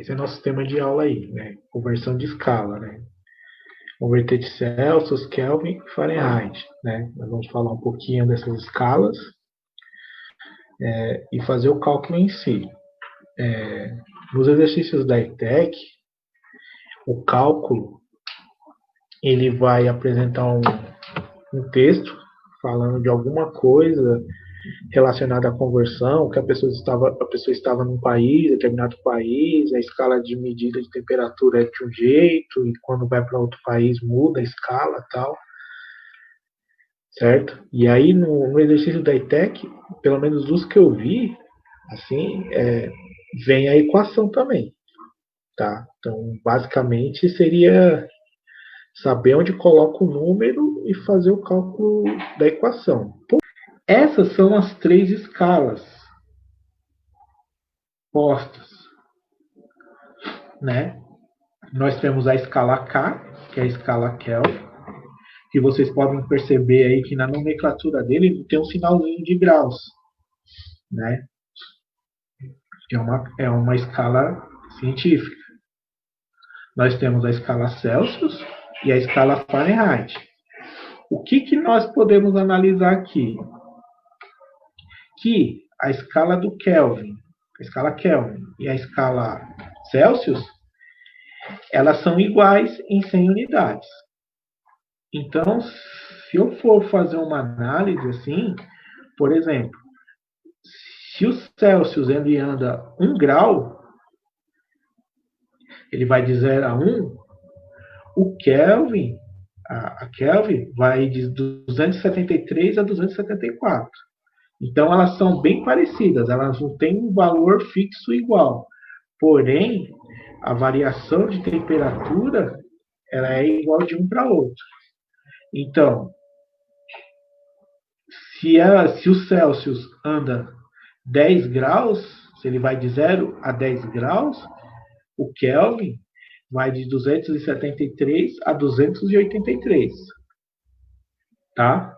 Esse é nosso tema de aula aí, né? Conversão de escala, né? Converter de Celsius, Kelvin e Fahrenheit, né? Nós vamos falar um pouquinho dessas escalas e fazer o cálculo em si. Nos exercícios da ETEC, o cálculo ele vai apresentar um texto falando de alguma coisa relacionada à conversão, que a pessoa estava num país, determinado país, a escala de medida de temperatura é de um jeito, e quando vai para outro país muda a escala tal, certo? E aí no exercício da ETEC, pelo menos os que eu vi, assim, vem a equação também, tá? Então, basicamente seria saber onde coloca o número e fazer o cálculo da equação. Essas são as três escalas postas, né? Nós temos a escala K, que é a escala Kelvin, que vocês podem perceber aí que na nomenclatura dele tem um sinalzinho de graus, né? É uma escala científica. Nós temos a escala Celsius e a escala Fahrenheit. O que nós podemos analisar aqui? Que a escala do Kelvin, a escala Kelvin e a escala Celsius, elas são iguais em 100 unidades. Então, se eu for fazer uma análise assim, por exemplo, se o Celsius ele anda 1 grau, ele vai de 0 a 1, o Kelvin, a Kelvin vai de 273 a 274. Então, elas são bem parecidas, elas não têm um valor fixo igual. Porém, a variação de temperatura ela é igual de um para outro. Então, se o Celsius anda 10 graus, se ele vai de 0 a 10 graus, o Kelvin vai de 273 a 283. Tá?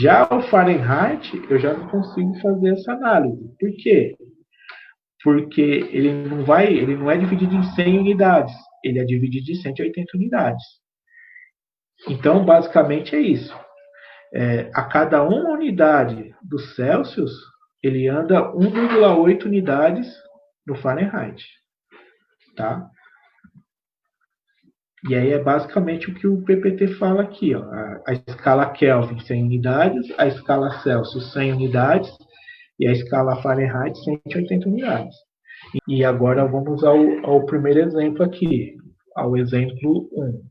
Já o Fahrenheit, eu já não consigo fazer essa análise. Por quê? Porque ele não é dividido em 100 unidades, ele é dividido em 180 unidades. Então, basicamente é isso. A cada uma unidade do Celsius, ele anda 1,8 unidades no Fahrenheit. Tá? E aí é basicamente o que o PPT fala aqui. Ó. A escala Kelvin, 100 unidades, a escala Celsius, 100 unidades, e a escala Fahrenheit, 180 unidades. E agora vamos ao primeiro exemplo aqui, ao exemplo 1.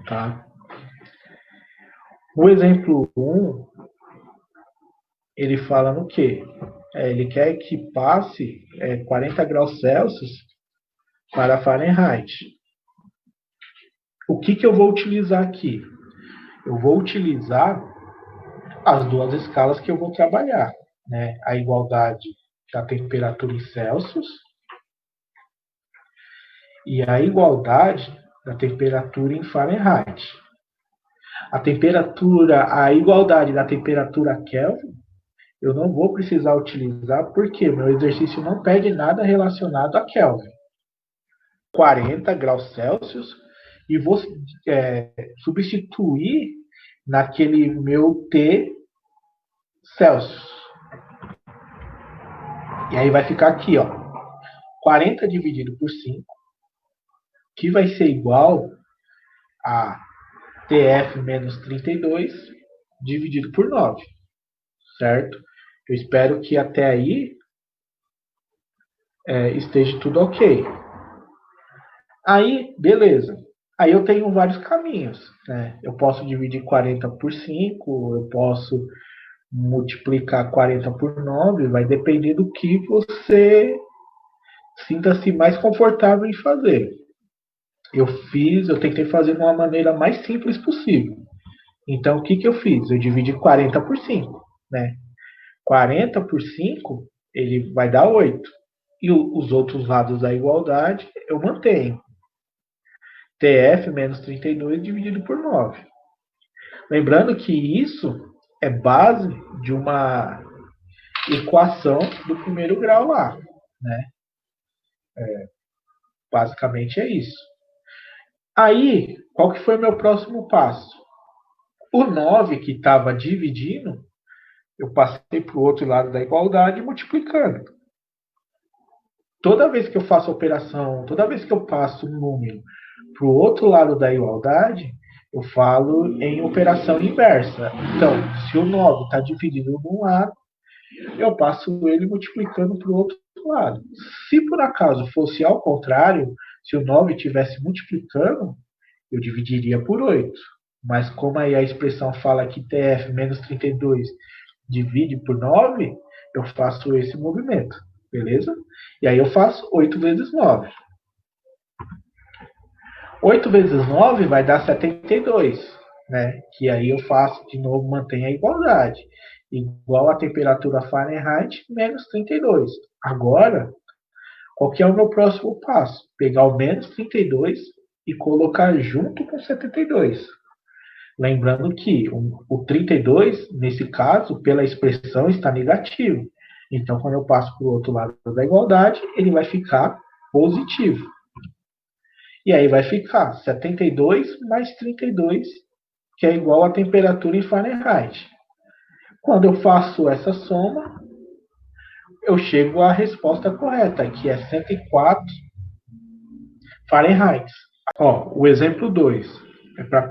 Tá? O exemplo 1, ele fala no quê? Ele quer que passe 40 graus Celsius para Fahrenheit. O que eu vou utilizar aqui? Eu vou utilizar as duas escalas que eu vou trabalhar, né? A igualdade da temperatura em Celsius e a igualdade da temperatura em Fahrenheit. A igualdade da temperatura Kelvin, eu não vou precisar utilizar porque meu exercício não pede nada relacionado a Kelvin. 40 graus Celsius e vou substituir naquele meu T Celsius. E aí vai ficar aqui, ó, 40 dividido por 5, que vai ser igual a TF menos 32 dividido por 9, certo? Eu espero que até aí esteja tudo ok. Aí, beleza. Aí eu tenho vários caminhos, né? Eu posso dividir 40 por 5, eu posso multiplicar 40 por 9, vai depender do que você sinta-se mais confortável em fazer. Eu tentei fazer de uma maneira mais simples possível. Então, o que eu fiz? Eu dividi 40 por 5, né? 40 por 5, ele vai dar 8. E os outros lados da igualdade eu mantenho. TF menos 32 dividido por 9. Lembrando que isso é base de uma equação do primeiro grau lá, né? Basicamente é isso. Aí, qual que foi o meu próximo passo? O 9 que estava dividindo, eu passei para o outro lado da igualdade multiplicando. Toda vez que eu faço a operação, toda vez que eu passo um número para o outro lado da igualdade, eu falo em operação inversa. Então, se o 9 está dividido num lado, eu passo ele multiplicando para o outro lado. Se por acaso fosse ao contrário, se o 9 estivesse multiplicando, eu dividiria por 8. Mas como aí a expressão fala que TF menos 32 divide por 9, eu faço esse movimento, beleza? E aí eu faço 8 vezes 9. 8 vezes 9 vai dar 72, né? Que aí eu faço de novo, mantenho a igualdade. Igual a temperatura Fahrenheit menos 32. Agora, qual que é o meu próximo passo? Pegar o menos 32 e colocar junto com 72. Lembrando que o 32, nesse caso, pela expressão, está negativo. Então, quando eu passo para o outro lado da igualdade, ele vai ficar positivo. E aí vai ficar 72 mais 32, que é igual a temperatura em Fahrenheit. Quando eu faço essa soma, eu chego à resposta correta, que é 104 Fahrenheit. Ó, o exemplo 2 é para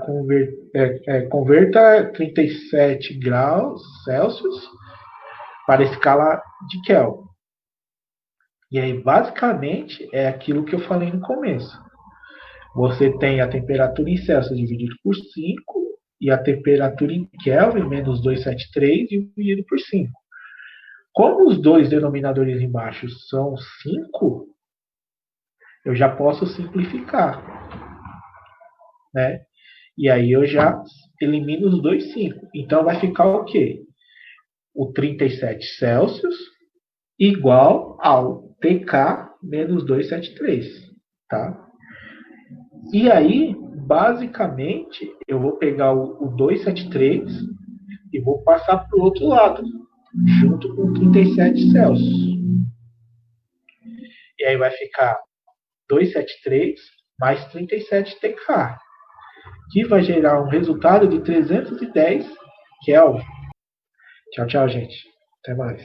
converta 37 graus Celsius para a escala de Kelvin. E aí, basicamente, é aquilo que eu falei no começo. Você tem a temperatura em Celsius dividido por 5 e a temperatura em Kelvin, menos 273, dividido por 5. Como os dois denominadores embaixo são 5, eu já posso simplificar, né? E aí eu já elimino os dois 5. Então vai ficar o quê? O 37 Celsius igual ao TK menos 273, tá? E aí, basicamente, eu vou pegar o 273 e vou passar para o outro lado, junto com 37 Celsius. E aí vai ficar 273 mais 37 TK, que vai gerar um resultado de 310 Kelvin. Tchau, tchau, gente. Até mais.